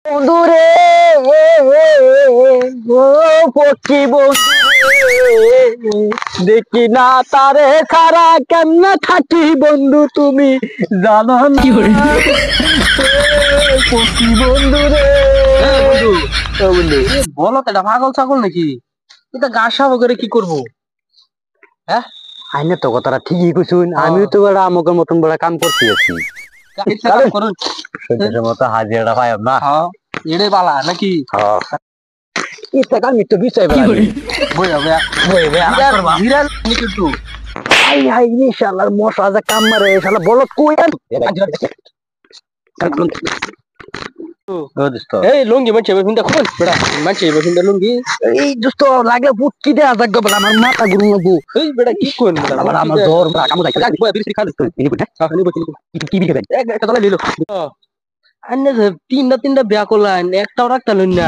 বন্ধুরে ও পক্ষী বন্ধু দেখি না তারে খারা কেমনে থাকি বন্ধু তুমি জানো না পক্ষী বন্ধু রে বন্ধু বলো তো এটা পাগল ছাগল নাকি? এটা গা সাফা করে কি করবো? হ্যাঁ, আইনে তো কথাটা ঠিকই কইছুন। আমিও তো বড় আমগের মতন বড় কাম করতে আছি। ইচ্ছা কাজ করুন। সত্যের মতো হাজিরাটা পাইব না। হ্যাঁ, এটাই বালা নাকি? হ্যাঁ ইচ্ছা কাল মিত্র বিষয় বই হবে বিড়াল নাকি একটু হাই হাই ইনশাআল্লাহ মশা যা কাম মারে শালা বলত কই এই লুঙ্গি মানছে বেফিনটা খুল বেটা মানছে বেফিনটা লুঙ্গি এই দোস্ত লাগে পুটকি দে আজাক গো বলা আমার মাথা ঘুরু লাগবো। এই বেটা কি কোন বেটা আবার আমার জ্বর কাম দাই বই বিড়ি খালি তো এই বুঝা খানি বই কি বিকে দেন একটা তলা লিলো আন্নে তিনটা বিয়া করলেন একটাও রাখতা লইন না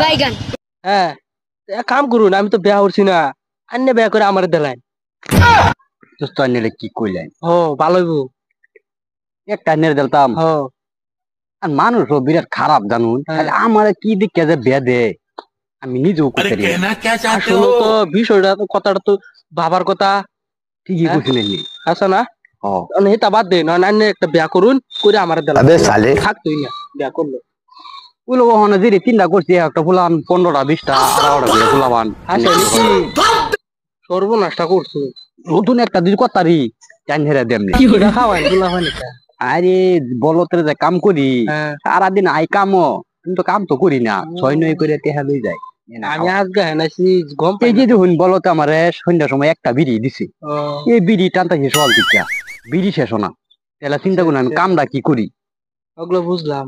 হ্যাঁ এক কাম করুন আমি তো বিয়া করছি না আন্নে বিয়া করে আমার দেলাইন দোস্ত আইনে কি কইলেন ও ভালো হইব একটা আইনে দিলতাম ও আর মানুষ বিরাট খারাপ জানুন আমার কি দিকে যে বিয়া দে আমি নিজেও করতে পারি আসলে তো বিষয়টা তো কথাটা তো বাবার কথা ঠিকই কইছিলেন আছে না ও এটা বাদ দে না আন্নে একটা বিয়া করুন করে আমার দেলাইন আবে সালে থাকতোই না বিয়া করলো ওগুলো ওখানে যে তিনটা করছি একটা ফুলান 15টা 20টা 18টা করে ফুলাবান আসলে কি সর্বনাশটা করছো নতুন একটা দুই কথারি জান হেরা দেমনি খাওয়াই গুলা হয় না আরে বলতের যে কাম করি সারাদিন আই কামও কিন্তু কাম তো করি না 6-9 করে টেহা লই যায় আমি আজকে হেনাইছি গম এই যে দেখুন বলতে আমারে সন্ধ্যার সময় একটা বিড়ি দিছে এই বিড়ি টানতা শেষ হল দিকা বিড়ি শেষ না তাহলে চিন্তা করুন আমি কামটা কি করি ওগুলো বুঝলাম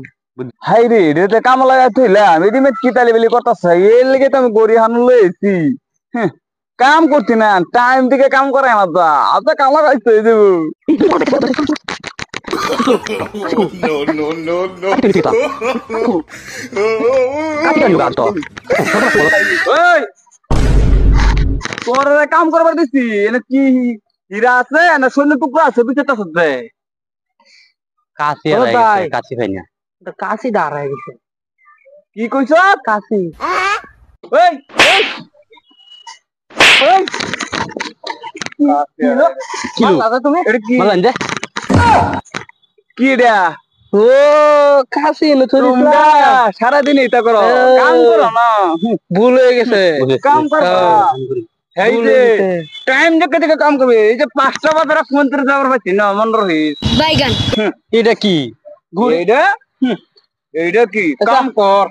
হাই রে রে কাম লাগাই থইলাম রেডিমেড কি তালি বেলি করতেছে এর লেগে তো আমি গড়ি হানু লইছি কাম করছি না টাইম থেকে কাম করে না তো আচ্ছা কাম লাগাইছে এই দেবো তোর কাম করবার দিছি এনে কি হীরা আছে না শূন্য টুকরা আছে বিচারটা সত্যি কাছে কাছে ভাই না কাশি দাঁড়ায় গেছে কি কইছ কাশি ওই ওই ওই কিলো দাদা তুমি এটা কি মালান দে কি এটা ও কাশি এনে তোমরা সারাদিন এটা করো কাম করো না ভুল হয়ে গেছে কাম করো এই যে টাইম দেখে দেখে কাম করবে এই যে 5টা বাজারে মন্ত্রী যাবার পাচ্ছি না মন রহিস এটা কি এইটা এইটা কি কাম কর